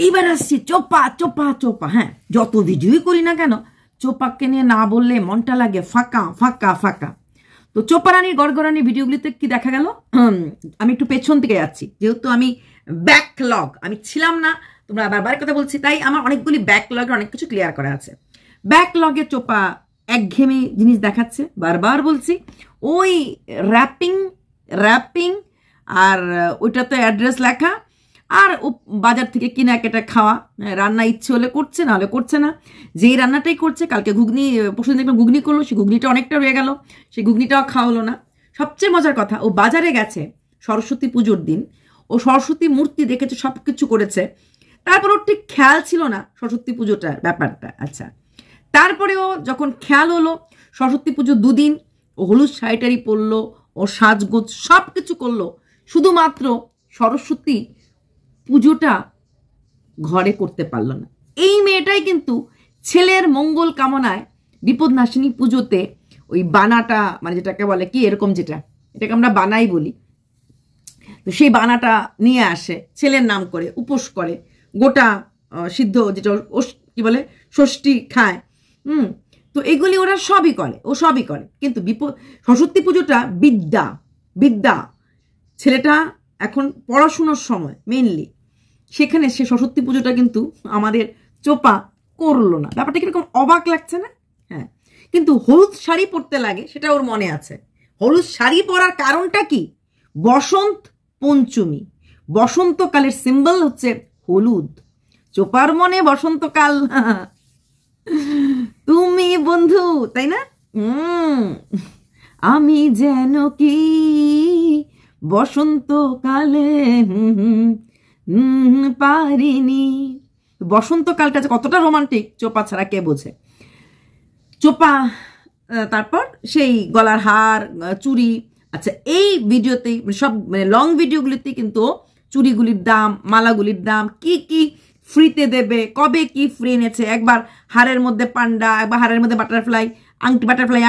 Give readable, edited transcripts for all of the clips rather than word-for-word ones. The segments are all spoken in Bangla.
এইবার আসছি চোপা চোপা চোপা। হ্যাঁ, যত ভিডিওই করি না কেন চোপাকে নিয়ে না বললে মনটা লাগে ফাঁকা ফাঁকা ফাঁকা। তো চোপা রানীর গড়গড়ানি ভিডিওগুলিতে কি দেখা গেল, আমি একটু পেছন থেকে যাচ্ছি, যেহেতু আমি ব্যাকলগ আমি ছিলাম না, তোমরা বারবার কথা বলছি, তাই আমার অনেকগুলি ব্যাকলগের অনেক কিছু ক্লিয়ার করা আছে। ব্যাকলগে চোপা একঘেয়েমি জিনিস দেখাচ্ছে, বারবার বলছি, ওই র্যাপিং আর ওইটাতে অ্যাড্রেস লেখা আর বাজার থেকে কিনা কেটে খাওয়া, রান্না ইচ্ছে হলে করছে, না হলে করছে না। যেই রান্নাটাই করছে, কালকে ঘুগনি, পরশুদিন দেখলাম ঘুগনি করলো, সেই ঘুগনিটা অনেকটা রয়ে গেল, সেই ঘুগনিটাও খাওয়া হলো না। সবচেয়ে মজার কথা, ও বাজারে গেছে সরস্বতী পুজোর দিন, ও সরস্বতী মূর্তি দেখেছে, সব কিছু করেছে, তারপর ওর ঠিক খেয়াল ছিল না সরস্বতী পুজোটার ব্যাপারটা। আচ্ছা, তারপরেও যখন খেয়াল হলো সরস্বতী পুজো দুদিন, ও হলুদ শাড়িটারি পরলো, ও সাজগোজ সব কিছু করলো, শুধুমাত্র সরস্বতী পুজোটা ঘরে করতে পারলো না। এই মেয়েটাই কিন্তু ছেলের মঙ্গল কামনায় বিপদনাশিনী পুজোতে ওই বানাটা, মানে যেটাকে বলে কি এরকম, এটাকে আমরা বানাই বলি, তো সেই বানাটা নিয়ে আসে, ছেলের নাম করে উপোস করে, গোটা সিদ্ধ যেটা কি বলে ষষ্ঠী খায়। তো এগুলি ওরা সবই করে, ও সবই করে, কিন্তু সরস্বতী পুজোটা বিদ্যা ছেলেটা এখন পড়াশুনোর সময় মেনলি, সেখানে সে সরস্বতী পুজোটা কিন্তু আমাদের চোপা করলো না। ব্যাপারটা কিরকম অবাক লাগছে না? হ্যাঁ, কিন্তু হলুদ শাড়ি পরতে লাগে সেটা ওর মনে আছে। হলুদ শাড়ি পরার কারণটা কি? বসন্ত পঞ্চমী, বসন্তকালের সিম্বল হচ্ছে হলুদ। চোপার মনে বসন্তকাল তুমি বন্ধু, তাই না? আমি যেন কি বসন্তকালে পারিনি। বসন্তকালটা যে কতটা রোমান্টিক চোপা ছাড়া কে বোঝে। চোপা তারপর সেই গলার হার, চুড়ি, আচ্ছা এই ভিডিওতেই সব মানে লং ভিডিওগুলিতেই কিন্তু চুড়িগুলির দাম, মালাগুলির দাম, কি কি ফ্রিতে দেবে, কবে কি ফ্রি এনেছে, একবার হারের মধ্যে পান্ডা, একবার হারের মধ্যে বাটারফ্লাই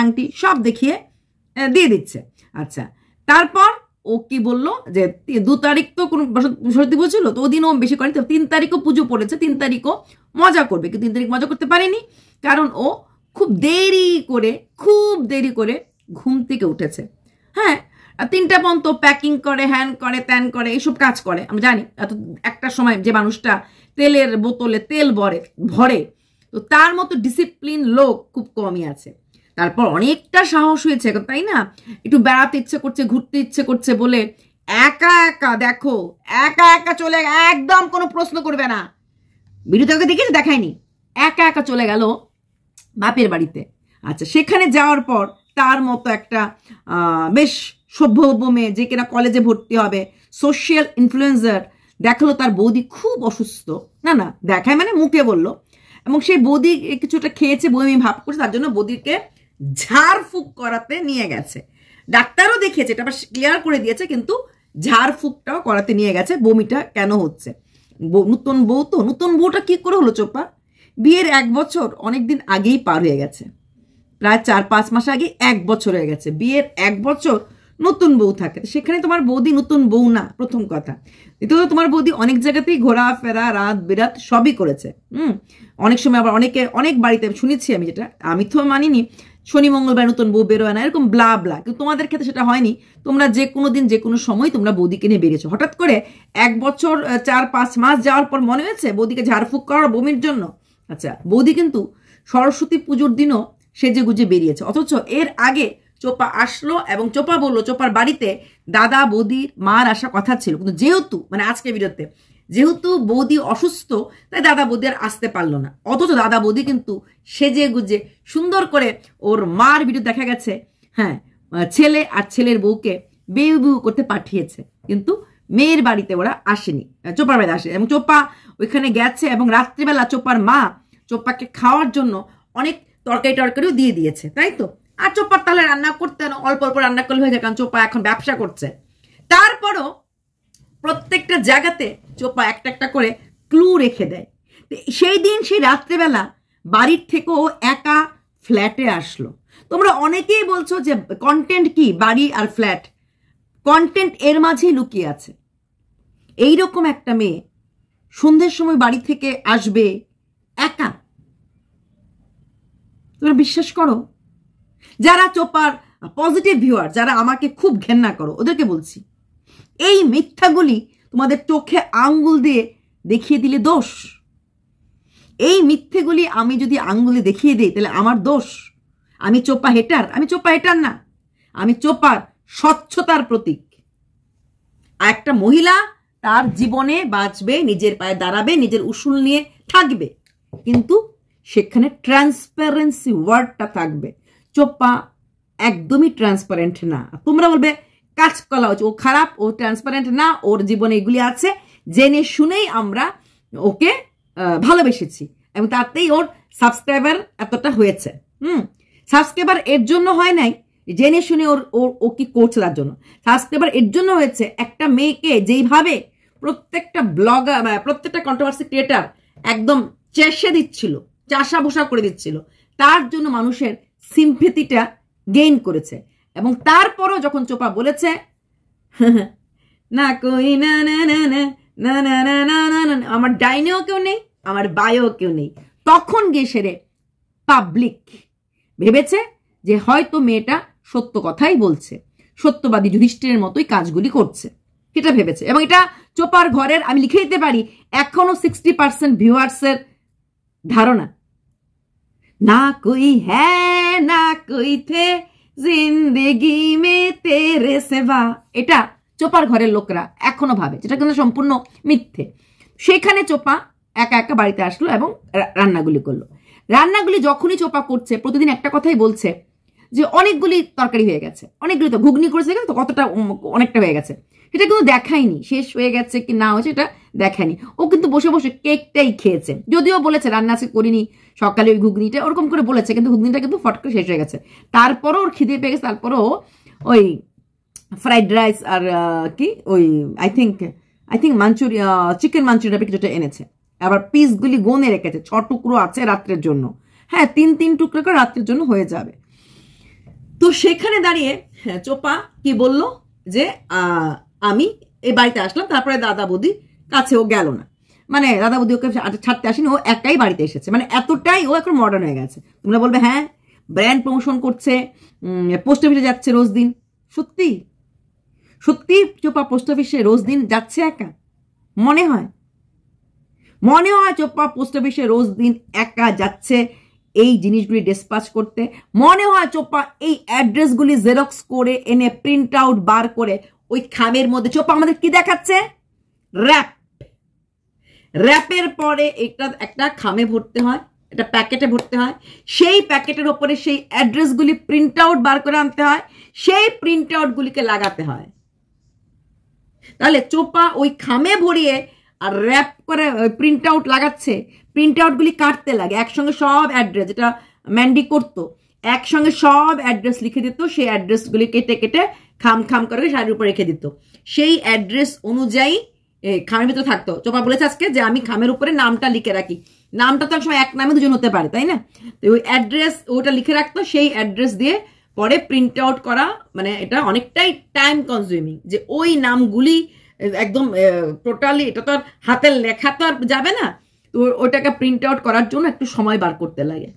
আংটি সব দেখিয়ে দিয়ে দিচ্ছে। আচ্ছা, তারপর ও কি বললো যে 2 তারিখ তো কোনো সরস্বতী পুজো ছিল, তো ওদিন ও বেশি করেনি, তো 3 তারিখও পুজো পড়েছে, 3 তারিখও মজা করবে, কিন্তু 3 তারিখ মজা করতে পারেনি, কারণ ও খুব দেরি করে ঘুম থেকে উঠেছে। হ্যাঁ, 3টা পর্যন্ত প্যাকিং করে, হ্যান করে, ত্যান করে, এইসব কাজ করে। আমরা জানি এত একটা সময় যে মানুষটা তেলের বোতলে তেল ভরে, তো তার মতো ডিসিপ্লিন লোক খুব কমই আছে। তারপর অনেকটা সাহস হয়েছে, তাই না? একটু বেড়াতে ইচ্ছে করছে, ঘুরতে ইচ্ছে করছে বলে একা একা চলে, একদম কোনো প্রশ্ন করবে না, ভিডিওতে ওকে দেখেছি, দেখায়নি, একা চলে গেল বাপের বাড়িতে। আচ্ছা, সেখানে যাওয়ার পর তার মতো একটা বেশ সভ্য মেয়ে, যে কিনা কলেজে ভর্তি হবে, সোশ্যাল ইনফ্লুয়েন্সার, দেখালো তার বৌদি খুব অসুস্থ, না দেখায় মানে মুখে বললো, এবং সেই বৌদি কিছুটা খেয়েছে, বমি ভাব করছে, তার জন্য বৌদিকে ঝাড়ফুঁক করাতে নিয়ে গেছে। ডাক্তারও দেখিয়েছে, এটা ক্লিয়ার করে দিয়েছে, কিন্তু ঝাড়ফুঁকটাও করাতে নিয়ে গেছে, বমিটা কেন হচ্ছে। নতুন বউটা কি করে হলো চোপা? বিয়ের 1 বছর অনেকদিন আগেই পার হয়ে গেছে, প্রায় 4-5 মাস আগে 1 বছর হয়ে গেছে। বিয়ের 1 বছর নতুন বউ থাকে, সেখানে তোমার বৌদি নতুন বউ না, প্রথম কথা। দ্বিতীয়ত তোমার বৌদি অনেক জায়গাতেই ঘোরাফেরা, রাত বিরাত সবই করেছে। অনেক সময় আবার অনেক বাড়িতে শুনেছি আমি, যেটা আমি তো মানিনি, শনি মঙ্গলবার নতুন বউ বেরোয় না, এরকম ব্লা, কিন্তু তোমাদের ক্ষেত্রে সেটা হয়নি। তোমরা যে কোনো দিন যে কোনো সময় তোমরা বৌদিকে নিয়ে বেরিয়েছো। হঠাৎ করে 1 বছর 4-5 মাস যাওয়ার পর মনে হয়েছে বৌদিকে ঝাড়ফুঁক করার বমির জন্য। আচ্ছা, বৌদি কিন্তু সরস্বতী পুজোর দিনও সেজে গুজে বেরিয়েছে, অথচ এর আগে চোপা আসলো এবং চোপা বললো চোপার বাড়িতে দাদা বৌদির মার আসা কথা ছিল, কিন্তু যেহেতু মানে আজকে ভিডিওতে যেহেতু বৌদি অসুস্থ, তাই দাদা বৌদি আর আসতে পারলো না। অথচ দাদা বৌদি কিন্তু সেজে গুজে সুন্দর করে ওর মার ভিডিও দেখা গেছে, হ্যাঁ, ছেলে আর ছেলের বউকে বেউ করতে পাঠিয়েছে, কিন্তু মেয়ের বাড়িতে ওরা আসেনি, চোপার বাড়িতে আসে। এবং চোপা ওইখানে গেছে, এবং রাত্রিবেলা চোপার মা চোপাকে খাওয়ার জন্য অনেক তরকারিও দিয়ে দিয়েছে, তাই তো। আর চোপার তাহলে রান্না করতে না, অল্প রান্না করলে হয়ে যায়, কারণ চোপা এখন ব্যবসা করছে। তারপরও প্রত্যেকটা জায়গাতে চোপা একটা করে ক্লু রেখে দেয়। সেই দিন সেই রাত্রেবেলা বাড়ির থেকেও একা ফ্ল্যাটে আসলো। তোমরা অনেকেই বলছো যে কন্টেন্ট কি, বাড়ি আর ফ্ল্যাট, কন্টেন্ট এর মাঝেই লুকিয়ে আছে। এইরকম একটা মেয়ে সন্ধ্যের সময় বাড়ি থেকে আসবে একা? তোমরা বিশ্বাস করো? যারা চোপার পজিটিভ ভিউয়ার, যারা আমাকে খুব ঘেন্না করো, ওদেরকে বলছি, এই মিথ্যাগুলি তোমাদের চোখে আঙ্গুল দিয়ে দেখিয়ে দিলে দোষ। এই মিথ্যেগুলি আমি যদি আঙ্গুলে দেখিয়ে দিই তাহলে আমার দোষ? আমি চোপা হেটার? আমি চোপা হেটার না, আমি চোপার স্বচ্ছতার প্রতীক। আর একটা মহিলা তার জীবনে বাঁচবে, নিজের পায়ে দাঁড়াবে, নিজের উসুল নিয়ে থাকবে, কিন্তু সেখানে ট্রান্সপারেন্সি ওয়ার্ডটা থাকবে। চোপা একদমই ট্রান্সপারেন্ট না। তোমরা বলবে কাজকলা হচ্ছে, ও খারাপ, ও ট্রান্সপারেন্ট না, ওর জীবনে এগুলি আছে, জেনে শুনেই আমরা ওকে ভালোবেসেছি এবং তাতেই ওর সাবস্ক্রাইবার এতটা হয়েছে। সাবস্ক্রাইবার এর জন্য হয় নাই জেনে শুনে ও কি করছে তার জন্য। সাবস্ক্রাইবার এর জন্য হয়েছে একটা মেয়েকে যেইভাবে প্রত্যেকটা ব্লগার, প্রত্যেকটা কন্ট্রোভার্সি ক্রিয়েটার একদম চেষে দিচ্ছিল, চাষা ভুষা করে দিচ্ছিল, তার জন্য মানুষের সিম্পেথিটা গেইন করেছে। এবং তারপরও যখন চোপা বলেছে না কই না না না না না না না না না না, আমার ডাইনেও কেউ নেই, আমার বায়েও কেউ নেই, তখন গিয়ে সেরে পাবলিক ভেবেছে যে হয়তো মেয়েটা সত্য কথাই বলছে, সত্যবাদী যুধিষ্ঠিরের মতোই কাজগুলি করছে, এটা ভেবেছে। এবং এটা চোপার ঘরের, আমি লিখে দিতে পারি, এখনো 60% ভিউয়ার্সের ধারণা। না কই হ্যাঁ না কই থে জিন্দেগি মে তেরে সেবা, এটা চোপার ঘরের লোকরা এখনো ভাবে, যেটা কিন্তু সম্পূর্ণ মিথ্যে। সেখানে চোপা একা একা বাড়িতে আসলো এবং রান্নাগুলি করলো। রান্নাগুলি যখনই চোপা করছে প্রতিদিন একটা কথাই বলছে যে অনেকগুলি তরকারি হয়ে গেছে, অনেকগুলি তো ঘুগনি করেছে তো কতটা, অনেকটা হয়ে গেছে, সেটা কিন্তু দেখায়নি, শেষ হয়ে গেছে কি না হয়েছে এটা দেখায়নি। ও কিন্তু বসে বসে কেকটাই খেয়েছে, যদিও বলেছে রান্না আজকে করিনি, সকালে ওই ঘুগনিটা ওরকম করে বলেছে, কিন্তু ঘুগনিটা কিন্তু ফট করে শেষ হয়ে গেছে। তারপরও ওর খিদে পেয়ে গেছে, তারপরও ওই ফ্রাইড রাইস আর কি ওই আই থিঙ্ক চিকেন মাঞ্চুরিয়ান কিছুটা এনেছে, আবার পিসগুলি গনে রেখেছে, 6 টুকরো আছে রাত্রের জন্য, হ্যাঁ 3 টুকরো করে রাত্রের জন্য হয়ে যাবে। তো সেখানে দাঁড়িয়ে চোপা কি বলল যে আমি এই বাড়িতে আসলাম, তারপরে দাদা বৌদি কাছে ও গেল না, মানে দাদা বৌদি ওকে ছাড়তে আসেনি, ও একাই বাড়িতে এসেছে, মানে এতটাই ও এখন মডার্ন হয়ে গেছে। তোমরা বলবে হ্যাঁ ব্র্যান্ড প্রমোশন করছে, পোস্ট অফিসে যাচ্ছে রোজ দিন, সত্যি সত্যি চোপা পোস্ট অফিসে রোজ দিন যাচ্ছে একা? মনে হয় চোপা পোস্ট অফিসে রোজ দিন একা যাচ্ছে এই জিনিসগুলি ডিসপ্যাচ করতে? মনে হয় চোপা এই অ্যাড্রেসগুলি জেরক্স করে এনে প্রিন্ট আউট বার করে ওই খামের মধ্যে চোপা আমাদের কি দেখাচ্ছে? র্যাপের পরে এটা একটা খামে ভরতে হয়, একটা প্যাকেটে ভরতে হয়, সেই প্যাকেটের ওপরে সেই অ্যাড্রেসগুলি প্রিন্ট আউট বার করে আনতে হয়, সেই প্রিন্ট আউটগুলিকে লাগাতে হয়। তাহলে চোপা ওই খামে ভরিয়ে আর র্যাপ করে প্রিন্ট আউট লাগাচ্ছে, প্রিন্ট আউটগুলি কাটতে লাগে, একসঙ্গে সব অ্যাড্রেস, যেটা ম্যান্ডি করতো, একসঙ্গে সব অ্যাড্রেস লিখে দিত, সেই অ্যাড্রেসগুলি কেটে কেটে খাম খাম করে শাড়ির উপর রেখে দিত, সেই অ্যাড্রেস অনুযায়ী খামের ভিতরে থাকতো। চোপা বলেছে আজকে যে আমি খামের উপরে নামটা লিখে রাখি, নামটা তো এক সময় এক নামে দুজন হতে পারে, তাই না? তো ওই অ্যাড্রেস ওটা লিখে রাখতো, সেই অ্যাড্রেস দিয়ে পরে প্রিন্ট আউট করা, মানে এটা অনেকটাই টাইম কনজিউমিং, যে ওই নামগুলি একদম টোটালি, এটা তো আর হাতের লেখা তো আর যাবে না, তো ওইটাকে প্রিন্ট আউট করার জন্য একটু সময় বার করতে লাগে,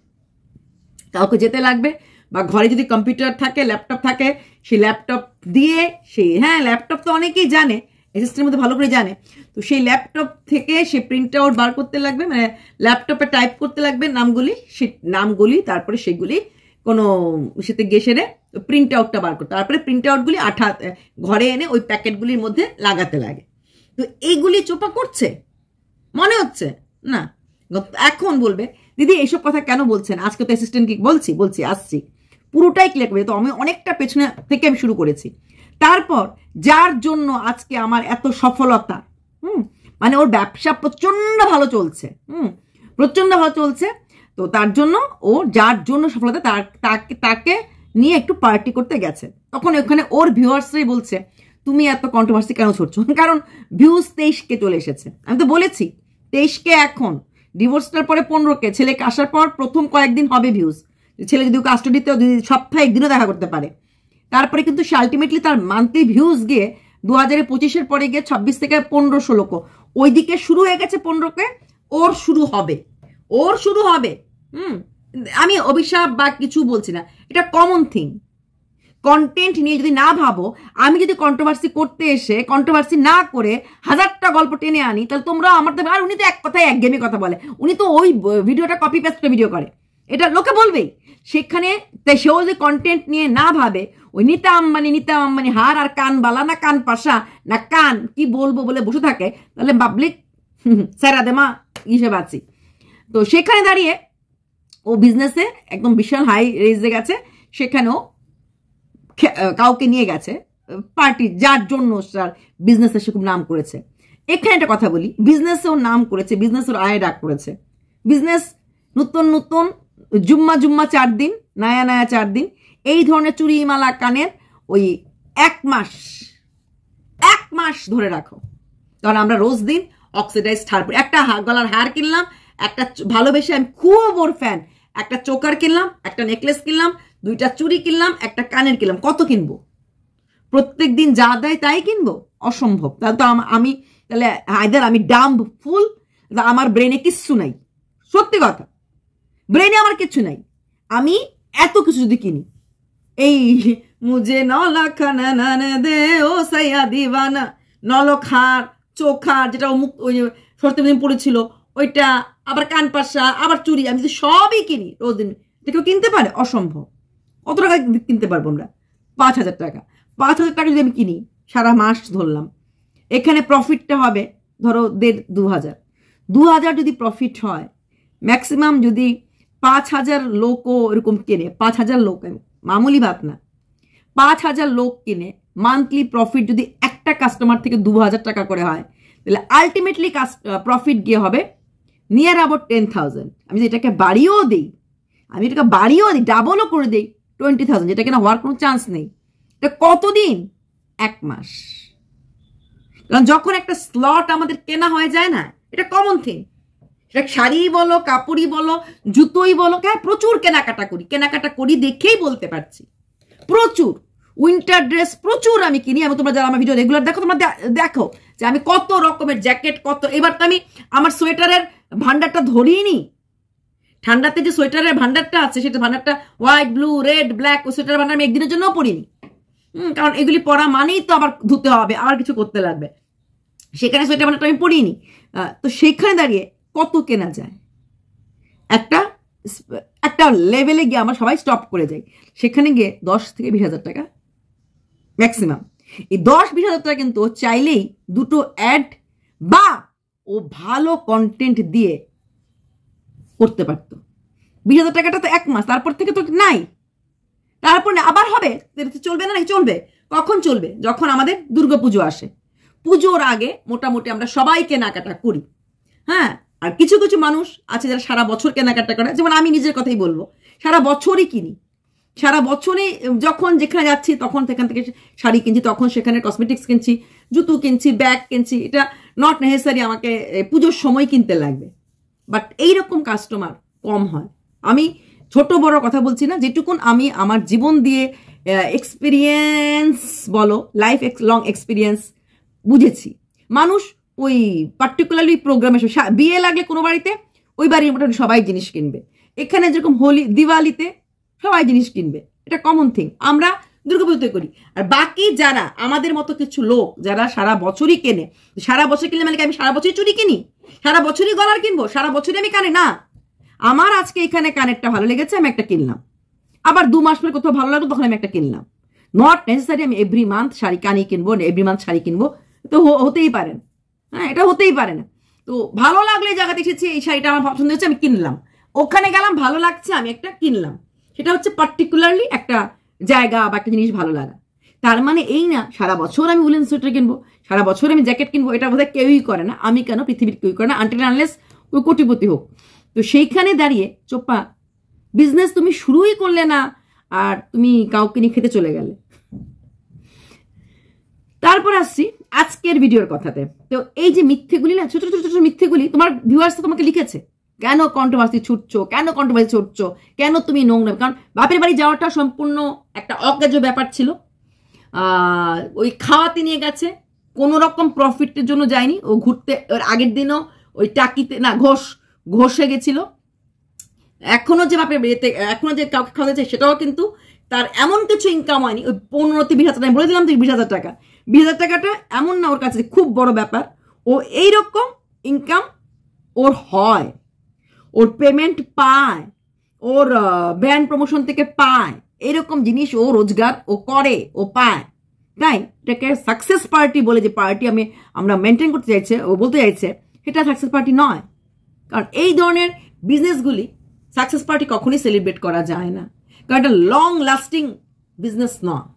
কাউকে যেতে লাগবে, বা ঘরে যদি কম্পিউটার থাকে, ল্যাপটপ থাকে, সেই ল্যাপটপ দিয়ে সেই, হ্যাঁ ল্যাপটপ তো অনেকেই জানে, এসএসটির মধ্যে ভালো করে জানে, তো সেই ল্যাপটপ থেকে সে প্রিন্ট আউট বার করতে লাগবে, মানে ল্যাপটপে টাইপ করতে লাগবে নামগুলি, সেই নামগুলি, তারপরে সেগুলি কোনো সেতে গিয়ে সেরে প্রিন্ট আউটটা বার করতে, তারপরে প্রিন্ট আউটগুলি ঘরে এনে ওই প্যাকেটগুলির মধ্যে লাগাতে লাগে। তো এইগুলি চোপা করছে মনে হচ্ছে না। এখন বলবে দিদি এইসব কথা কেন বলছেন, আজকে তো অ্যাসিস্ট্যান্ট কি বলছি আসছি, পুরোটাই ক্লিয়ার করে, তো আমি অনেকটা পেছনে থেকে আমি শুরু করেছি। তারপর যার জন্য আজকে আমার এত সফলতা, মানে ওর ব্যবসা প্রচন্ড ভালো চলছে, প্রচন্ড ভালো চলছে, তো তার জন্য ও যার জন্য সফলতা তাকে নিয়ে একটু পার্টি করতে গেছে, তখন ওখানে ওর ভিউয়ার্সরাই বলছে তুমি এত কন্ট্রোভার্সি কেন ছড়ছো, কারণ ভিউজ 23K চলে এসেছে। আমি তো বলেছি 23K, এখন ডিভোর্সটার পরে 15K, ছেলেকে আসার পর প্রথম কয়েকদিন হবে ভিউজ, ছেলে যদি কাস্টডিতে সপ্তাহে একদিনও দেখা করতে পারে, তারপরে কিন্তু সে আলটিমেটলি তার মান্থলি ভিউজ গিয়ে 2025-এর পরে গিয়ে 26 থেকে 1500 লোক, ওইদিকে শুরু হয়ে গেছে 15কে, ওর শুরু হবে। আমি অভিশাপ বা কিছু বলছি না, এটা কমন থিং। কন্টেন্ট নিয়ে যদি না ভাবো, আমি যদি কন্ট্রোভার্সি করতে এসে কন্ট্রোভার্সি না করে 1000টা গল্প টেনে আনি, তাহলে তোমরা আমার আর উনি তো এক কথায় একঘেয়েমি কথা বলে, উনি তো ওই ভিডিওটা কপি পেস্ট করে ভিডিও করে, এটা লোকে বলবেই। সেখানে সেও যদি কন্টেন্ট নিয়ে না ভাবে, ওই নীতা আম্বানি হার আর কান বালা না কান পাশা না কান কি বলবো বলে বসে থাকে, তাহলে পাবলিক স্যারা দেমা হিসেবে আছি। তো সেখানে দাঁড়িয়ে ও বিজনেসে একদম বিশাল হাই রেজে গেছে, সেখানেও কাউকে নিয়ে গেছে পার্টি, যার জন্য তার বিজনেসে সে খুব নাম করেছে। এখানে একটা কথা বলি, বিজনেসেও নাম করেছে, বিজনেসের আয় ডাক করেছে। বিজনেস নতুন জুম্মা 4 দিন, নয়া 4 দিন, এই ধরনের চুরি মালা কানের ওই 1 মাস ধরে রাখো। কারণ আমরা রোজ দিন অক্সিডাইজড হার, একটা গলার হার কিনলাম, একটা ভালোবেসে, আমি খুব ওর ফ্যান, একটা চোকার কিনলাম, একটা নেকলেস কিনলাম, 2টা চুড়ি কিনলাম, একটা কানের কিনলাম। কত কিনবো? প্রত্যেক দিন যা দেয় তাই কিনবো? অসম্ভব। তাহলে তো আমি তাহলে আইদার আমি ডাম্ব ফুল, আমার ব্রেনে কিচ্ছু নাই, সত্যি কথা, ব্রেনে আমার কিচ্ছু নাই। আমি এত কিছু যদি কিনি, এই মুঝে 9 লাখ না দে ও সাইয়া দিবানা, 9 লাখ হার, চোখার, যেটা ওই সত্যি পড়েছিল ওইটা, আবার কান পাশা, আবার চুরি, আমি যদি সবই কিনি রোজ দিন, কেউ কিনতে পারে? অসম্ভব। কত টাকা কিনতে পারবো আমরা? 5000 টাকা। 5000 টাকা যদি আমি কিনি, সারা মাস ধরলাম, এখানে প্রফিটটা হবে ধরো 1500-2000। 2000 যদি প্রফিট হয়, ম্যাক্সিমাম যদি 5000 লোকও এরকম কেনে, 5000 লোক, মামুলি ভাত না, 5000 লোক কিনে মান্থলি প্রফিট যদি একটা কাস্টমার থেকে 2000 টাকা করে হয়, তাহলে আলটিমেটলি প্রফিট গিয়ে হবে নিয়ার অ্যাবাউট 10,000। আমি যদি এটাকে বাড়িয়েও দিই, ডাবলও করে দিই 20,000, যেটা কিনা হওয়ার কোনো চান্স নেই। এটা কতদিন? 1 মাস। কারণ যখন একটা স্লট আমাদের কেনা হয়ে যায় না, এটা কমন থিং, সেটা শাড়ি বলো, কাপড়ই বলো, জুতোই বলো, হ্যাঁ প্রচুর কেনাকাটা করি দেখেই বলতে পারছি, প্রচুর উইন্টার ড্রেস প্রচুর আমি কিনি। আমি তোমরা যারা আমার ভিডিও রেগুলার দেখো, তোমরা দেখো যে আমি কত রকমের জ্যাকেট, এবার তো আমি আমার সোয়েটারের ভান্ডারটা ধরিয়ে নি। ঠান্ডাতে যে সোয়েটারের ভান্ডারটা আছে, সেটা ভান্ডারটা হোয়াইট, ব্লু, রেড, ব্ল্যাক, ওই সোয়েটারের ভান্ডার আমি একদিনের জন্যও পরিনি। কারণ এগুলি পরা মানেই তো আবার ধুতে হবে, আবার কিছু করতে লাগবে, সেখানে সোয়েটার ভান্ডারটা আমি পরিনি। তো সেখানে দাঁড়িয়ে কত কেনা যায়? একটা লেভেলে গিয়ে আমরা সবাই স্টপ করে যাই, সেখানে গিয়ে 10 থেকে 20,000 টাকা ম্যাক্সিমাম। এই 10-20,000 টাকা কিন্তু চাইলেই 2টো অ্যাড বা ও ভালো কন্টেন্ট দিয়ে করতে পারতো। 20,000 টাকাটা তো 1 মাস, তারপর থেকে তো নাই, তারপর আবার হবে, চলবে না? নাকি চলবে? কখন চলবে? যখন আমাদের দুর্গাপুজো আসে। পুজোর আগে মোটামুটি আমরা সবাই কেনাকাটা করি, হ্যাঁ। আর কিছু কিছু মানুষ আছে যারা সারা বছর কেনাকাটা করে, যেমন আমি নিজের কথাই বলবো, সারা বছরই কিনি, সারা বছরই যখন যেখানে যাচ্ছি তখন সেখান থেকে শাড়ি কিনছি, তখন সেখানে কসমেটিক্স কিনছি, জুতো কিনছি, ব্যাগ কিনছি। এটা নট নেসেসারি আমাকে পুজোর সময় কিনতে লাগবে, বাট এইরকম কাস্টমার কম হয়। আমি ছোট বড় কথা বলছি না, যেটুকুন আমি আমার জীবন দিয়ে এক্সপিরিয়েন্স বলো, লাইফ লং এক্সপিরিয়েন্স বুঝেছি, মানুষ ওই পার্টিকুলারলি প্রোগ্রামে বিয়ে লাগলে কোনো বাড়িতে ওই বাড়ির মোটামুটি সবাই জিনিস কিনবে। এখানে যেরকম হোলি, দিওয়ালিতে সবাই জিনিস কিনবে, এটা কমন থিং, আমরা দুর্গাপুজোতে করি। আর বাকি যারা আমাদের মতো কিছু লোক যারা সারা বছরই কেনে, সারা বছর কিনলে মানে আমি সারা বছরই চুরি কিনি, সারা বছরই গলার কিনবো, সারা বছরই আমি কানে না, আমার আজকে এখানে কানেরটা ভালো লেগেছে আমি একটা কিনলাম, আবার 2 মাস পরে কোথাও ভালো লাগলো তখন আমি একটা কিনলাম। নট নেসেসারি আমি এভরি মান্থ শাড়ি কানি কিনবো, এভরি মান্থ শাড়ি কিনবো, তো হতেই পারে না, হ্যাঁ, এটা হতেই পারে না। তো ভালো লাগলো, এই জায়গাতে এসেছি, এই শাড়িটা আমার পছন্দ হচ্ছে, আমি কিনলাম, ওখানে গেলাম ভালো লাগছে আমি একটা কিনলাম, সেটা হচ্ছে পার্টিকুলারলি একটা জায়গা বা একটা জিনিস ভালো লাগা। তার মানে এই না সারা বছর আমি উলেন সোয়েটার কিনবো, সারা বছর আমি জ্যাকেট কিনবো, এটা বোধহয় কেউই করে না, আমি কেন, পৃথিবীর কেউই করে না, আনটিল আনলেস ওই কোটিপতি হোক। তো সেইখানে দাঁড়িয়ে চোপা বিজনেস তুমি শুরুই করলে না, আর তুমি কাউকে নিয়ে খেতে চলে গেলে। তারপর আসছি আজকের ভিডিওর কথাতে। তো এই যে মিথ্যেগুলি না, ছোট ছোট ছোট মিথ্যেগুলি, তোমার ভিউয়ার্স তো তোমাকে লিখেছে, কেন কন্ট্রোভার্সি ছুটছো, কেন তুমি নোংরা, কারণ বাপের বাড়ি যাওয়াটা সম্পূর্ণ একটা অজ্ঞাত ব্যাপার ছিল, ওই খাওয়াতে নিয়ে গেছে, কোনো রকম প্রফিটের জন্য যায়নি। ও ঘুরতে, ওর আগের দিনও ওই টাকিতে না ঘষে গেছিল। এখনো যে বাপের বিয়েতে এখনো যে কাউকে খাওয়াতে চাই সেটাও কিন্তু তার এমন কিছু ইনকাম হয়নি। ওই 15-20 হাজার, বলে দিলাম তো 20,000 টাকা, 20,000 টাকাটা এমন না ওর কাছে খুব বড় ব্যাপার। ও এইরকম ইনকাম ওর হয়, ওর পেমেন্ট পায়, ওর ব্র্যান্ড প্রমোশন থেকে পায়, এরকম জিনিস ও রোজগার ও করে, ও পায়। তাই এটাকে সাকসেস পার্টি বলে যে পার্টি আমরা মেনটেন করতে চাইছে, ও বলতে চাইছে এটা সাকসেস পার্টি নয়। কারণ এই ধরনের বিজনেসগুলি সাকসেস পার্টি কখনই সেলিব্রেট করা যায় না, কারণ এটা লং লাস্টিং বিজনেস নয়।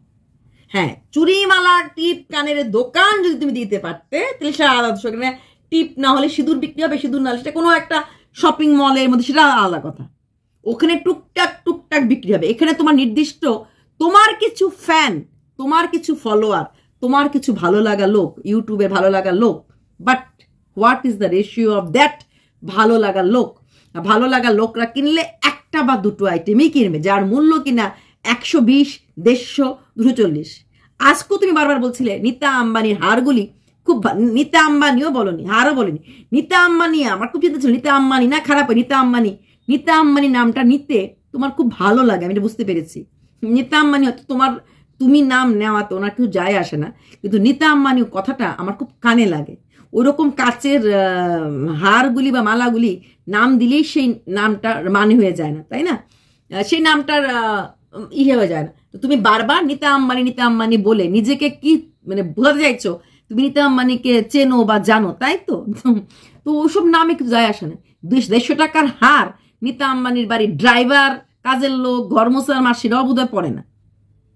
হ্যাঁ, চুরিমালা টিপ কানের দোকান যদি তুমি দিতে পারতে তাহলে সারা সেখানে টিপ না হলে সিঁদুর বিক্রি হবে, সিঁদুর না হলে সেটা কোনো একটা শপিং মলের মধ্যে, সেটা আলাদা কথা। ওখানে টুকটাক বিক্রি হবে। এখানে তোমার নির্দিষ্ট, তোমার কিছু ফ্যান, তোমার কিছু ফলোয়ার, তোমার কিছু ভালো লাগা লোক, ইউটিউবে ভালো লাগা লোক, but what is the ratio of that ভালো লাগা লোক? ভালো লাগা লোকরা কিনলে একটা বা দুটো আইটেমই কিনবে, যার মূল্য কিনা 120, 150, 240। আজকেও তুমি বারবার বলছিলে নীতা আম্বানির হারগুলি খুব, নীতা আম্বানিও বলনি, হারও বলনি, নীতা আম্বানি আমার খুব চিন্তা ছিল। নীতা আম্বানি না খারাপ, নীতা আম্বানি নামটা নিতে তোমার খুব ভালো লাগে, আমি এটা বুঝতে পেরেছি। নীতা আম্বানি হয়তো তুমি নাম নেওয়া তো ওনার কিছু যায় আসে না, কিন্তু নীতা আম্বানি কথাটা আমার খুব কানে লাগে। ওইরকম কাচের হারগুলি বা মালাগুলি নাম দিলেই সেই নামটা মানে হয়ে যায় না, তাই না? সেই নামটার হয়ে যায় না। তো তুমি বারবার নীতা আম্বানি বলে নিজেকে কি মানে বোঝাতে চাইছো তুমি নীতা আম্বানিকে চেনো বা জানো, তাই তো? তো ওসব নামে কিছু যায় আসে না। 150 টাকার হার নীতা আম্বানির বাড়ির ড্রাইভার, কাজের লোক, ঘর মোছার মাসিরাও বোধহয় পড়ে না।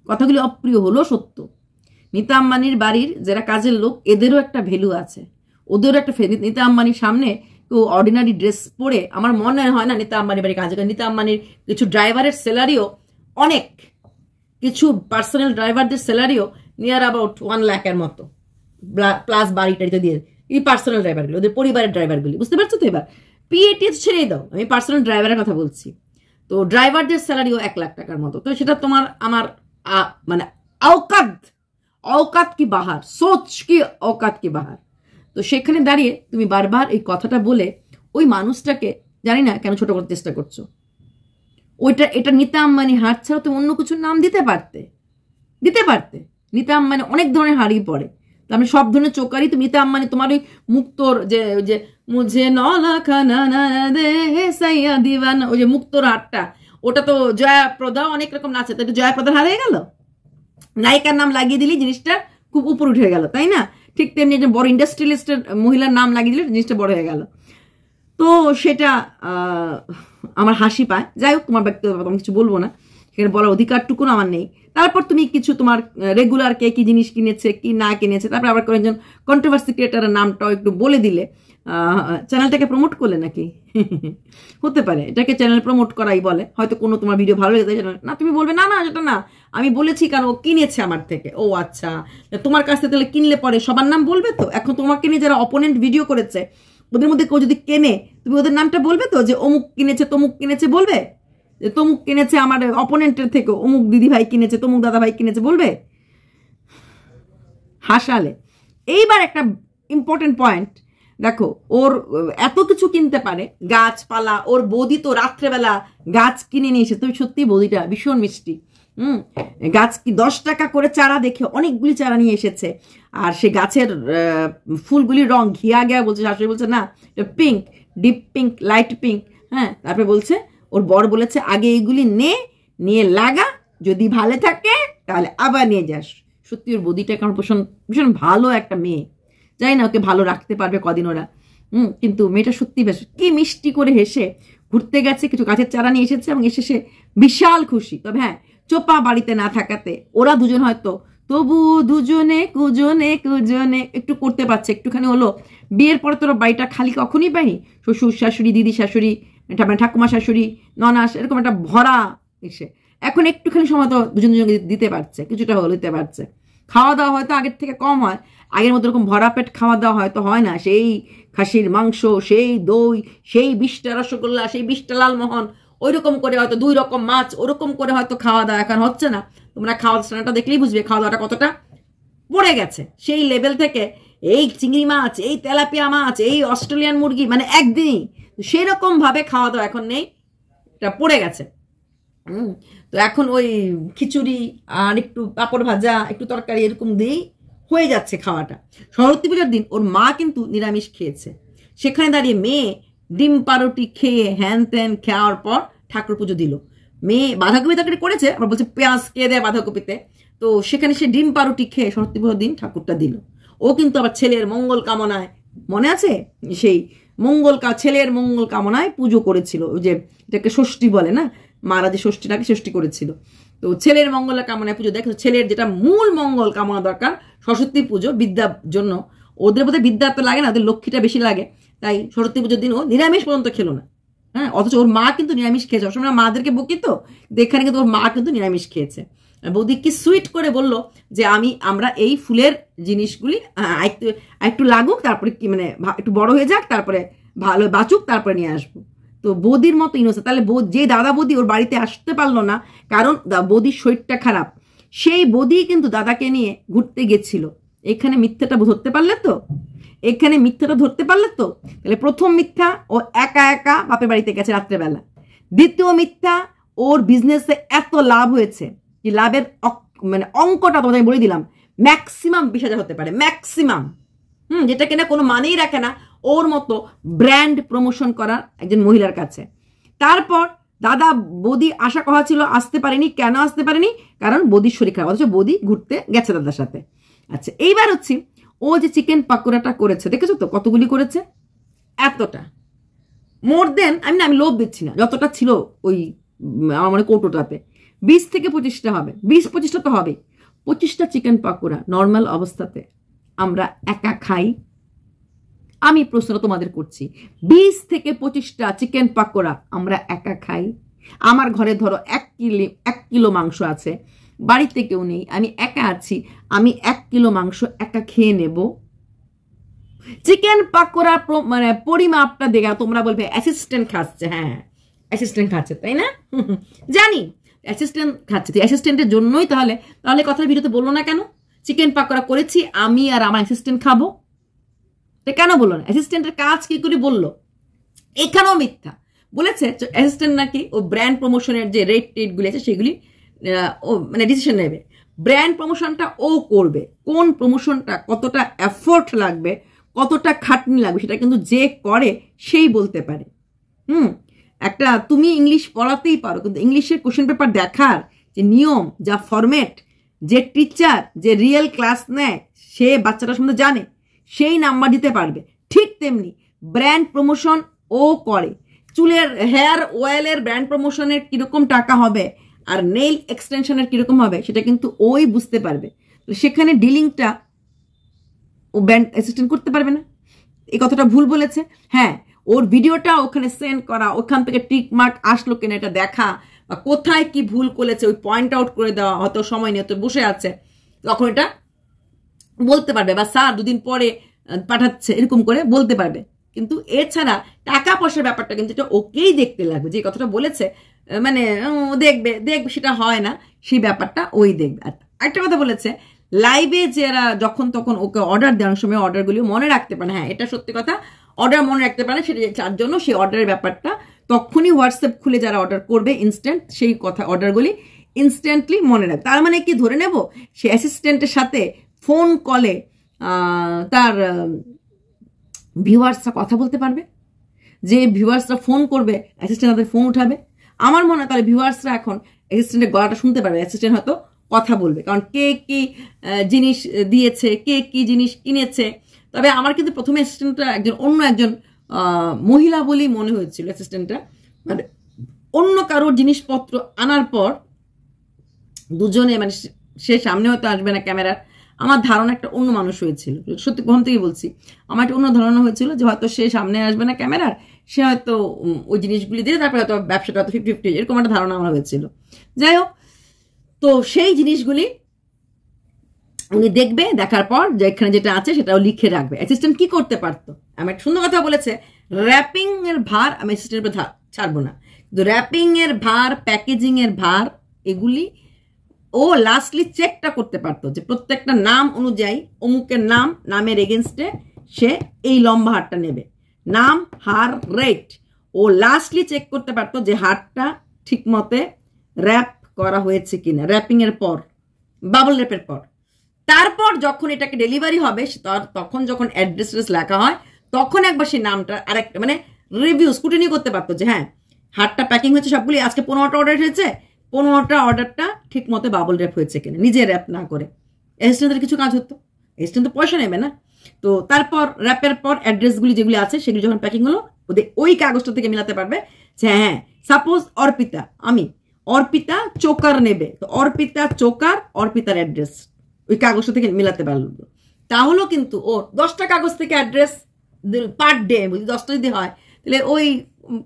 কথাগুলি অপ্রিয় হলো সত্য। নীতা আম্বানির বাড়ির যারা কাজের লোক, এদেরও একটা ভ্যালু আছে, ওদেরও একটা। নীতা আম্বানির সামনে কেউ অর্ডিনারি ড্রেস পরে আমার মনে হয় না নীতা আম্বানির বাড়ি কাজ করে। নীতা আম্বানির কিছু ড্রাইভারের স্যালারিও অনেক, কিছু পার্সোনাল ড্রাইভারদের স্যালারিও নিয়ার অ্যাবাউট 1 লাখের মতো, প্লাস বাড়িটাড়িতে দিয়ে। এই পার্সোনাল ড্রাইভারগুলি, ওদের পরিবারের ড্রাইভারগুলি, বুঝতে পারছো তো? এবার পিএটি ছেড়েই দাও, আমি পার্সোনাল ড্রাইভারের কথা বলছি। তো ড্রাইভারদের স্যালারিও 1 লাখ টাকার মতো। তো সেটা তোমার আমার মানে औकात की बाहर, सोच की औकात की बाहर। তো সেখানে দাঁড়িয়ে তুমি বারবার এই কথাটা বলে ওই মানুষটাকে জানি না কেন ছোট করতে চেষ্টা করছো। এটা নীতা আম্বানি হার ছাড়া তুমি অন্য কিছুর নাম দিতে পারতে। নীতা আম্বানি অনেক ধরনের হারই পড়ে, আমি সব ধরনের চোকারই তুমি নীতা আম্বানি, তোমার ওই মুক্তোর যে মুঝে নলাখানা দে সাইয়া দিওয়ানা, ওই যে মুক্তোর হারটা, ওটা তো জয়াপ্রদা অনেক রকম নাচে, তো জয়াপ্রদার হার হয়ে গেল। নায়িকার নাম লাগিয়ে দিলি জিনিসটা খুব উপর উঠে গেল, তাই না? ঠিক তেমনি একটা বড় ইন্ডাস্ট্রিয়ালিস্টের মহিলার নাম লাগিয়ে দিলে জিনিসটা বড় হয়ে গেল। তো সেটা আমার হাসি পায়। যাই হোক, তোমার ব্যক্তিগত আমি কিছু বলবো না, সেখানে বলার অধিকারটুকু আমার নেই। তারপর তুমি কিছু তোমার রেগুলার কে কি জিনিস কিনেছে কি না কিনেছে, তারপর আবার কয়েকজন কন্ট্রোভার্সি ক্রিয়েটারের নামটাও একটু বলে দিলে। চ্যানেলটাকে প্রমোট করলে নাকি? হতে পারে এটাকে চ্যানেল প্রমোট করাই বলে। হয়তো কোনো তোমার ভিডিও ভালো লেগে যায় না, তুমি বলবে না সেটা না, আমি বলেছি কারণ ও কিনেছে আমার থেকে। ও আচ্ছা, তোমার কাছ থেকে তাহলে কিনলে পরে সবার নাম বলবে তো? এখন তোমাকে নিয়ে যারা অপোনেন্ট ভিডিও করেছে ওদের মধ্যে কেউ যদি কেনে, তুমি ওদের নামটা বলবে তো, যে অমুক কিনেছে তমুক কিনেছে, বলবে যে তমুক কিনেছে আমার অপোনেন্টের থেকে, অমুক দিদি ভাই কিনেছে, তমুক দাদা ভাই কিনেছে, বলবে? হাসালে। এইবার একটা ইম্পর্টেন্ট পয়েন্ট দেখো, ওর এত কিছু কিনতে পারে, গাছপালা, ওর বৌদি তো রাত্রেবেলা গাছ কিনে নিয়ে এসে, তুমি সত্যি বৌদিটা ভীষণ মিষ্টি। গাছ কি 10 টাকা করে চারা দেখে অনেকগুলি চারা নিয়ে এসেছে। আর সে গাছের ফুলগুলির রং ঘিয়া গিয়া বলছে, শাশুড়ি বলছে না pink, deep pink, light pink. হ্যাঁ, তারপরে বলছে ওর বর বলেছে আগে এইগুলি নিয়ে লাগা, যদি ভালো থাকে তাহলে আবার নিয়ে যাস। সত্যি ওর বৌদিটা কারণ ভীষণ ভালো একটা মেয়ে। জানি না ওকে ভালো রাখতে পারবে কদিন ওরা, কিন্তু মেয়েটা সত্যি বেশ কি মিষ্টি করে হেসে ঘুরতে গেছে, কিছু গাছের চারা নিয়ে এসেছে এবং এসে সে বিশাল খুশি। তবে হ্যাঁ, চোপা বাড়িতে না থাকাতে ওরা দুজন হয়তো তবু দুজনে কুজনে একটু করতে পারছে, একটুখানি হলো। বিয়ের পরে তোর বাড়িটা খালি কখনই পাইনি, শ্বশুর শাশুড়ি, দিদি শাশুড়ি, ঠাকুমা শাশুড়ি, ননাস, এরকম একটা ভরা এসে এখন একটুখানি সময় তো দুজনকে দিতে পারছে, কিছুটা হলো দিতে পারছে। খাওয়া দাওয়া হয়তো আগের থেকে কম হয়, আগের মতো এরকম ভরা পেট খাওয়া দাওয়া হয়তো হয় না। সেই খাসির মাংস, সেই দই, সেই 20টা রসগোল্লা, সেই 20টা লালমোহন, ওই রকম করে হয়তো 2 রকম মাছ, ওরকম করে হয়তো খাওয়া দাওয়া এখন হচ্ছে না। তোমরা খাওয়া দাওয়াটা দেখলেই বুঝবে খাওয়া দাওয়াটা কতটা পড়ে গেছে সেই লেভেল থেকে। এই চিংড়ি মাছ, এই তেলাপিয়া মাছ, এই অস্ট্রেলিয়ান মুরগি, মানে একদিনই সেই রকম ভাবে খাওয়া দাওয়া এখন নেই, এটা পড়ে গেছে। তো এখন ওই খিচুড়ি আর একটু পাঁপড় ভাজা, একটু তরকারি এরকম দিয়েই হয়ে যাচ্ছে খাওয়াটা। সরস্বতী পূজার দিন ওর মা কিন্তু নিরামিষ খেয়েছে, সেখানে দাঁড়িয়ে মেয়ে ডিম পাউরুটি খেয়ে হ্যান ত্যান খাওয়ার পর ঠাকুর পুজো দিল। মেয়ে বাঁধাকপি তরকারি করেছে, আবার বলছে পেঁয়াজ কে দেয় বাঁধাকপিতে, তো সেখানে সে ডিম পাউরুটি খেয়ে সরস্বতী পুজোর দিন ঠাকুরটা দিল। ও কিন্তু আবার ছেলের মঙ্গল কামনায়, মনে আছে সেই ছেলের মঙ্গল কামনায় পুজো করেছিল, ওই যে এটাকে ষষ্ঠী বলে না, মারা যে ষষ্ঠীটাকে ষষ্ঠী করেছিল, তো ছেলের মঙ্গলের কামনায় পুজো। দেখো ছেলের যেটা মূল মঙ্গল কামনা দরকার সরস্বতী পুজো, বিদ্যার জন্য, ওদের বোধহয় বিদ্যা তো লাগে না, ওদের লক্ষ্মীটা বেশি লাগে, তাই সরস্বতী পুজোর দিন ও নিরামিষ পর্যন্ত খেলো না। হ্যাঁ, অথচ ওর মা কিন্তু নিরামিষ খেয়েছে। অসময় মাদেরকে বকি তো, এখানে কিন্তু ওর মা কিন্তু নিরামিষ খেয়েছে। বৌদি কি সুইট করে বলল যে আমরা এই ফুলের জিনিসগুলি একটু লাগুক, তারপরে কি মানে একটু বড় হয়ে যাক, তারপরে ভালো বাঁচুক, তারপরে নিয়ে আসবো। তো বৌদির মতো ইনোসেন্ট। তাহলে যে দাদা বৌদি ওর বাড়িতে আসতে পারলো না কারণ বৌদির শরীরটা খারাপ, সেই বৌদি কিন্তু দাদাকে নিয়ে ঘুরতে গেছিল। এখানে মিথ্যাটা ধরতে পারলে তো, এখানে মিথ্যাটা ধরতে পারলে তো। তাহলে প্রথম মিথ্যা, ও একা একা বাপের বাড়িতে গেছে রাত্রেবেলা। দ্বিতীয় মিথ্যা, ওর বিজনেসে এত লাভ হয়েছে যে লাভের মানে অঙ্কটা তোমাদের বলে দিলাম, ম্যাক্সিমাম 20,000 হতে পারে, ম্যাক্সিমাম। যেটা কিনা কোনো মানেই রাখে না ওর মতো ব্র্যান্ড প্রমোশন করা একজন মহিলার কাছে। তারপর দাদা বৌদি আশা করা ছিল, আসতে পারেনি। কেন আসতে পারেনি? কারণ বৌদির শরীর খারাপ, অথচ বৌদি ঘুরতে গেছে দাদার সাথে। আচ্ছা, এইবার হচ্ছে ও যে চিকেন পাকোড়াটা করেছে, দেখেছো তো কতগুলি করেছে, এতটা মোর দেন, আমি লোভ দিচ্ছি না, যতটা ছিল ওই আমার মনে কৌটোটাতে 20 থেকে 25টা হবে, 20-25টা তো হবে। 25টা চিকেন পাকোড়া নর্মাল অবস্থাতে আমরা একা খাই? আমি প্রশ্নটা তোমাদের করছি, 20 থেকে 25টা চিকেন পাকোড়া আমরা একা খাই? আমার ঘরে ধরো 1 কিলো মাংস আছে, বাড়িতে কেউ নেই, আমি একা আছি, আমি 1 কিলো মাংস একা খেয়ে নেব? চিকেন পাকোড়া মানে পরিমাপটা দেখা তোমরা বলবে অ্যাসিস্ট্যান্ট খাচ্ছে। হ্যাঁ, অ্যাসিস্ট্যান্ট খাচ্ছে, তাই না? জানি অ্যাসিস্ট্যান্ট খাচ্ছে, অ্যাসিস্ট্যান্টের জন্যই তাহলে কথার ভিডিওতে বললো না কেন চিকেন পাকোড়া করেছি আমি আর আমার অ্যাসিস্ট্যান্ট খাবো? কেন বললো না? অ্যাসিস্ট্যান্টের কাজ কি করে বললো? এখানেও মিথ্যা বলেছে। অ্যাসিস্ট্যান্ট নাকি ও ব্র্যান্ড প্রমোশনের যে রেটগুলি আছে সেগুলি ও মানে ডিসিশন নেবে। ব্র্যান্ড প্রমোশনটা ও করবে, কোন প্রমোশনটা কতটা এফোর্ট লাগবে, কতটা খাটনি লাগবে, সেটা কিন্তু যে করে সেই বলতে পারে। একটা তুমি ইংলিশ পড়াতেই পারো, কিন্তু ইংলিশের কোশ্চেন পেপার দেখার যে নিয়ম, যা ফরম্যাট, যে টিচার যে রিয়েল ক্লাস নেয় সে বাচ্চাটার সামনে জানে, সেই নাম্বার দিতে পারবে। ঠিক তেমনি ব্র্যান্ড প্রমোশন ও করে। চুলের হেয়ার অয়েলের ব্র্যান্ড প্রমোশনের কিরকম টাকা হবে আর নেইল এক্সটেনশনের কিরকম হবে সেটা কিন্তু ওই বুঝতে পারবে। সেখানে ডিলিংটা ও ব্র্যান্ড অ্যাসিস্ট্যান্ট করতে পারবে না, এই কথাটা ভুল বলেছে। হ্যাঁ, ওর ভিডিওটা ওখানে সেন্ড করা, ওখান থেকে টিক মার্ক আসলো কিনা এটা দেখা, বা কোথায় কি ভুল করেছে ওই পয়েন্ট আউট করে দেওয়া, হয়তো সময় নিয়ে তো বসে আছে, তখন এটা বলতে পারবে, বা স্যার 2 দিন পরে পাঠাচ্ছে, এরকম করে বলতে পারবে। কিন্তু এছাড়া টাকা পয়সার ব্যাপারটা কিন্তু এটা ওকেই দেখতে লাগবে। যে কথাটা বলেছে মানে দেখবে সেটা হয় না, সেই ব্যাপারটা ওই দেখবে। আর একটা কথা বলেছে, লাইভে যারা যখন তখন ওকে অর্ডার দেওয়ার সময় অর্ডারগুলি মনে রাখতে পারে। হ্যাঁ, এটা সত্যি কথা, অর্ডার মনে রাখতে পারে, সেটা তার জন্য সেই অর্ডারের ব্যাপারটা তখনই হোয়াটসঅ্যাপ খুলে যারা অর্ডার করবে ইনস্ট্যান্ট সেই কথা অর্ডারগুলি ইনস্ট্যান্টলি মনে রাখবে। তার মানে কি ধরে নেব সে অ্যাসিস্ট্যান্টের সাথে ফোন কলে তার ভিউয়ার্সরা কথা বলতে পারবে? যে ভিউয়ার্সরা ফোন করবে অ্যাসিস্ট্যান্ট তাদের ফোন উঠাবে? আমার মনে হয় তাহলে ভিউয়ার্সরা এখন অ্যাসিস্ট্যান্টের গলাটা শুনতে পারবে, অ্যাসিস্ট্যান্ট হয়তো কথা বলবে, কারণ কে কি জিনিস দিয়েছে, কে কি জিনিস কিনেছে। তবে আমার কিন্তু প্রথমে অ্যাসিস্ট্যান্টটা অন্য একজন মহিলা বলেই মনে হয়েছিল। অ্যাসিস্ট্যান্টটা মানে অন্য কারোর জিনিসপত্র আনার পর দুজনে মানে সে সামনে হয়তো আসবে না ক্যামেরার, আমার ধারণা একটা অন্য মানুষ হয়েছিল, সত্যি প্রথম থেকেই বলছি, আমার একটা অন্য ধারণা হয়েছিল যে হয়তো সে সামনে আসবে না ক্যামেরার, সে হয়তো ওই জিনিসগুলি দিয়ে তারপরে হয়তো ব্যবসাটা হয়তো 50-50 এরকম একটা ধারণা আমার হয়েছিল। যাই হোক, তো সেই জিনিসগুলি উনি দেখবে, দেখার পর যে এখানে যেটা আছে সেটাও লিখে রাখবে। অ্যাসিস্ট্যান্ট কি করতে পারতো? আমি একটা সুন্দর কথা বলেছে, র্যাপিং এর ভার আমি অ্যাসিস্ট্যান্টের ছাড়বো না, কিন্তু র্যাপিং এর ভার, প্যাকেজিং এর ভার, এগুলি ও লাস্টলি চেকটা করতে পারতো যে প্রত্যেকটা নাম অনুযায়ী অমুকের নামের এগেনস্টে সে এই লম্বা হারটা নেবে, নাম হার রেট। ও লাস্টলি চেক করতে পারতো যে হারটা ঠিক মতে র্যাপ করা হয়েছে কিনা, র্যাপিং এর পর, বাবল র্যাপের পর। তারপর যখন এটাকে ডেলিভারি হবে তখন যখন অ্যাড্রেস লেখা হয় তখন একবার সেই নামটা আরেকটা মানে রিভিউ স্কুটিনি করতে পারতো যে হ্যাঁ হারটা প্যাকিং হয়েছে সবগুলি, আজকে 15টা অর্ডার হয়েছে, 15টা অর্ডারটা ঠিক মতো বাবল র্যাপ হয়েছে কিনা, নিজে র্যাপ না করে। অ্যাসিস্ট্যান্টের কিছু কাজ হতো, অ্যাসিস্ট্যান্ট তো পয়সা নেবে না। তো তারপর র্যাপের পর অ্যাড্রেসগুলি যেগুলি আছে সেগুলি যখন প্যাকিং হলো ওদের ওই কাগজটা থেকে মিলাতে পারবে যে হ্যাঁ সাপোজ অর্পিতা চোকার নেবে, তো অর্পিতা চোকার অর্পিতার অ্যাড্রেস ওই কাগজটা থেকে মিলাতে পারলো। তাহলেও কিন্তু ওর 10টা কাগজ থেকে অ্যাড্রেস পার ডে, বুঝলি 10টা যদি হয় তাহলে ওই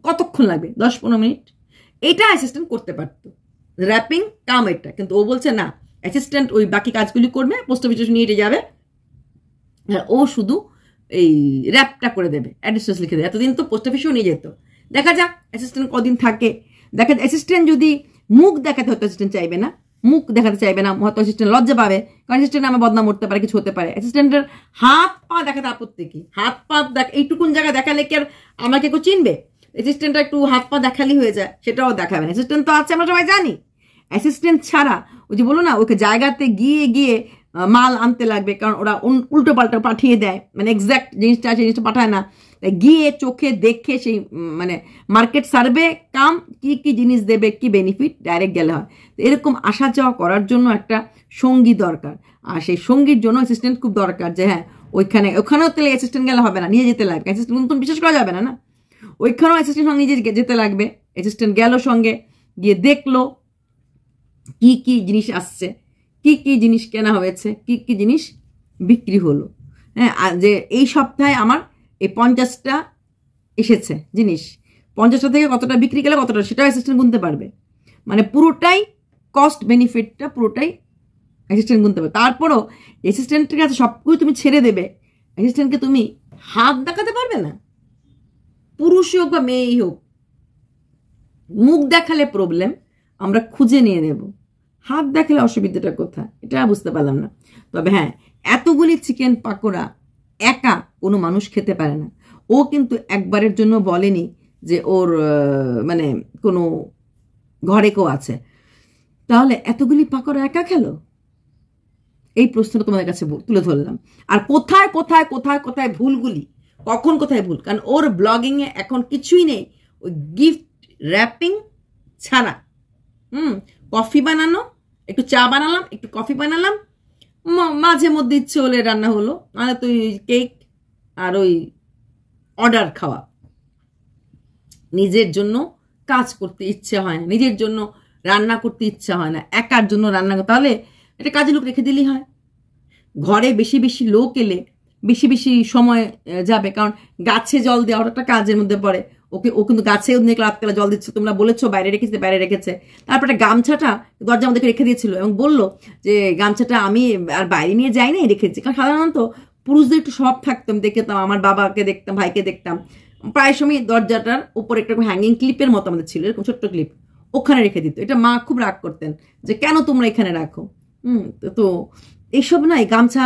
কতক্ষণ লাগবে, 10-15 মিনিট। এটা অ্যাসিস্ট্যান্ট করতে পারতো, র্যাপিং কাম এটা। কিন্তু ও বলছে না, অ্যাসিস্ট্যান্ট ওই বাকি কাজগুলি করবে, পোস্ট অফিসে নিয়ে যাবে, ও শুধু এই র্যাপটা করে দেবে, অ্যাড্রেস লিখে দেবে। এতদিন তো পোস্ট অফিসেও নিয়ে যেত। দেখা যাক অ্যাসিস্ট্যান্ট কদিন থাকে। দেখা অ্যাসিস্ট্যান্ট যদি মুখ দেখাতে হয়তো অ্যাসিস্ট্যান্ট চাইবে না, মুখ দেখাতে চাইবে না, হয়তো অ্যাসিস্ট্যান্ট লজ্জা পাবে, কারণ অ্যাসিস্ট্যান্ট আমার বদনাম করতে পারে, কিছু হতে পারে। অ্যাসিস্ট্যান্টের হাত পা দেখাতে আপত্তি কি? হাত পা এইটুকুন জায়গায় দেখালে কি আর আমাকে কেউ চিনবে? অ্যাসিস্ট্যান্টটা একটু হাত পা দেখালেই হয়ে যায়, সেটাও দেখাবে না। অ্যাসিস্ট্যান্ট তো আছে, আমরা সবাই জানি। অ্যাসিস্ট্যান্ট ছাড়া ওই যে বলো না, ওকে জায়গাতে গিয়ে মাল আনতে লাগবে, কারণ ওরা উল্টো পাল্টা পাঠিয়ে দেয়, মানে এক্স্যাক্ট জিনিসটা সেই জিনিসটা পাঠায় না, গিয়ে চোখে দেখে সেই মানে মার্কেট সার্ভে কাম কি জিনিস দেবে, কি বেনিফিট, ডাইরেক্ট গেলে হয়। তো এরকম আসা যাওয়া করার জন্য একটা সঙ্গী দরকার, আর সেই সঙ্গীর জন্য অ্যাসিস্ট্যান্ট খুব দরকার। যে হ্যাঁ ওখানেও তাহলে অ্যাসিস্ট্যান্ট গেলে হবে না, নিয়ে যেতে লাগবে। অ্যাসিস্ট্যান্ট তো বিশ্বাস করা যাবে না, না ওইখানেও অ্যাসিস্ট্যান্ট সঙ্গে নিজে যেতে লাগবে। অ্যাসিস্ট্যান্ট গেল সঙ্গে, গিয়ে দেখলো কি জিনিস আসছে, কি জিনিস কেনা হয়েছে, কি জিনিস বিক্রি হলো। হ্যাঁ, যে এই সপ্তাহে আমার এই 50টা এসেছে জিনিস, 50টা থেকে কতটা বিক্রি গেলে কতটা, সেটাও অ্যাসিস্ট্যান্ট গুনতে পারবে। মানে পুরোটাই কস্ট বেনিফিটটা পুরোটাই অ্যাসিস্ট্যান্ট গুনতে পারবে। তারপরও অ্যাসিস্ট্যান্টের কাছে সবকিছু তুমি ছেড়ে দেবে, অ্যাসিস্ট্যান্টকে তুমি হাত দেখাতে পারবে না। পুরুষই হোক বা মেয়েই হোক, মুখ দেখালে প্রবলেম, আমরা খুঁজে নিয়ে নেব, হাত দেখালে অসুবিধাটা কোথায়, এটা বুঝতে পারলাম না। তবে হ্যাঁ, এতগুলি চিকেন পাকোড়া একা কোনো মানুষ খেতে পারে না। ও কিন্তু একবারের জন্য বলেনি যে ওর মানে কোনো ঘরে কেউ আছে, তাহলে এতগুলি পাকোড়া একা খেলো? এই প্রশ্নটা তোমাদের কাছে তুলে ধরলাম। আর কোথায় কোথায় কোথায় কোথায় ভুলগুলি, কখন কোথায় ভুল, কারণ ওর ব্লগিংয়ে এখন কিছুই নেই ওই গিফট র্যাপিং ছাড়া। কফি বানানো, একটু চা বানালাম, একটু কফি বানালাম, মাঝে মধ্যে ইচ্ছে হলে রান্না হলো, মানে তো কেক আর ওই অর্ডার খাওয়া। নিজের জন্য কাজ করতে ইচ্ছে হয় না, নিজের জন্য রান্না করতে ইচ্ছা হয় না, একার জন্য রান্না করতে, তাহলে এটা কাজে লোক রেখে দিলেই হয়। ঘরে বেশি বেশি লোক এলে বেশি বেশি সময় যাবে, কারণ গাছে জল দেওয়া একটা কাজের মধ্যে পড়ে। ও কিন্তু গাছে রাতবেলা জল দিচ্ছে, তোমরা বলেছো বাইরে রেখেছে। তারপরে গামছাটা দরজার মধ্যে রেখে দিয়েছিল এবং বললো যে গামছাটা আমি আর বাইরে নিয়ে যাই নাই, রেখেছি। কারণ সাধারণত পুরুষদের একটু স্বভাব থাকতাম, দেখতাম আমার বাবাকে দেখতাম, ভাইকে দেখতাম, প্রায় সময় দরজাটার উপর একটা হ্যাঙ্গিং ক্লিপের মতো আমাদের ছিল, এরকম ছোট্ট ক্লিপ, ওখানে রেখে দিত। এটা মা খুব রাগ করতেন যে কেন তোমরা এখানে রাখো। তো এইসব না, এই গামছা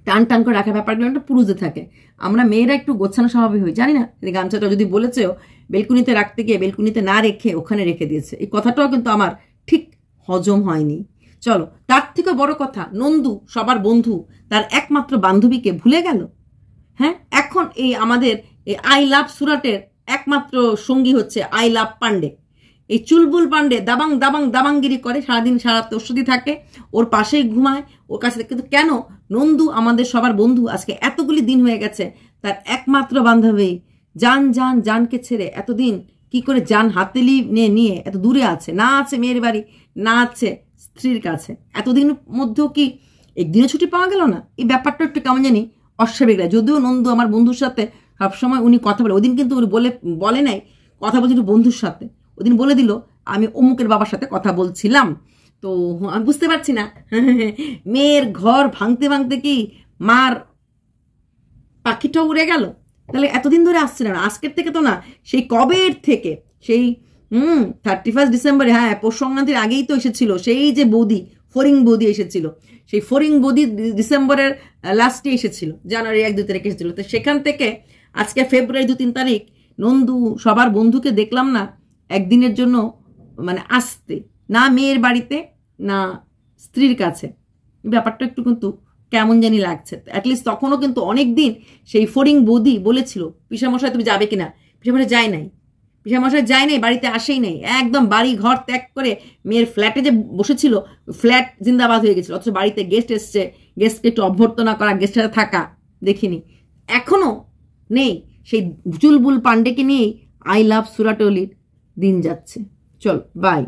টান করে রাখার ব্যাপারগুলো একটা পুরুষদের থাকে। আমরা মেয়েরা একটু গোছানো স্বভাবে হই, জানি না। গামছাটা যদি বলেছেও বেলকুনিতে রাখতে গিয়ে বেলকুনিতে না রেখে ওখানে রেখে দিয়েছে, এই কথাটাও কিন্তু আমার ঠিক হজম হয়নি। চলো, তার থেকে বড় কথা, নন্দু সবার বন্ধু, তার একমাত্র বান্ধবীকে ভুলে গেল। হ্যাঁ, এখন এই আমাদের এই আই লাভ সুরাটের একমাত্র সঙ্গী হচ্ছে আই লাভ পান্ডে। এই চুলবুল পান্ডে দাবাং দাবাং দাবাংগিরি করে, সারাদিন সারা ওর সাথে থাকে, ওর পাশেই ঘুমায়, ওর কাছে। কিন্তু কেন নন্দু আমাদের সবার বন্ধু, আজকে এতগুলি দিন হয়ে গেছে তার একমাত্র বান্ধবী জানকে ছেড়ে এতদিন কি করে জান হাতেলি নিয়ে এত দূরে আছে, না আছে মেয়ের বাড়ি, না আছে স্ত্রীর কাছে। এতদিন মধ্যেও কি একদিনও ছুটি পাওয়া গেল না? এই ব্যাপারটা একটু কেমন জানি অস্বাভাবিক লাগে। যদিও নন্দু আমার বন্ধুর সাথে সবসময় উনি কথা বলে, ওদিন কিন্তু বলে নাই কথা বলছিল বন্ধুর সাথে, ওদিন বলে দিল আমি অমুকের বাবার সাথে কথা বলছিলাম। তো আমি বুঝতে পারছি না, মেয়ের ঘর ভাঙতে ভাঙতে কি মার পাখিটাও উড়ে গেল? তাহলে এতদিন ধরে আসছে না, আজকের থেকে তো না, সেই কবের থেকে, সেই 31 ডিসেম্বরে, হ্যাঁ, পৌষ সংক্রান্তির আগেই তো এসেছিল সেই যে বৌদি, ফরিং বৌদি এসেছিল। সেই ফরিং বৌদি ডিসেম্বরের লাস্টে এসেছিল, জানুয়ারি 1-2 তারিখ এসেছিল। তো সেখান থেকে আজকে ফেব্রুয়ারি 2-3 তারিখ নন্দু সবার বন্ধুকে দেখলাম না একদিনের জন্য মানে আসতে, না মেয়ের বাড়িতে না স্ত্রীর কাছে। ব্যাপারটা একটু কিন্তু কেমন জানি লাগছে। অ্যাটলিস্ট তখনও কিন্তু অনেক দিন সেই ফরিং বৌদি বলেছিল পিসামশাই তুমি যাবে কিনা, পিসামশাই যায় নাই, পিসামশাই যায় নাই, বাড়িতে আসেই নাই, একদম বাড়ি ঘর ত্যাগ করে মেয়ের ফ্ল্যাটে যে বসেছিল, ফ্ল্যাট জিন্দাবাদ হয়ে গেছিল। অথচ বাড়িতে গেস্ট এসছে, গেস্টকে একটু অভ্যর্থনা করা, গেস্টের সাথে থাকা দেখিনি। এখনো নেই, সেই চুলবুল পান্ডেকে নিয়েই আই লাভ সুরাটলির দিন যাচ্ছে। চল বাই।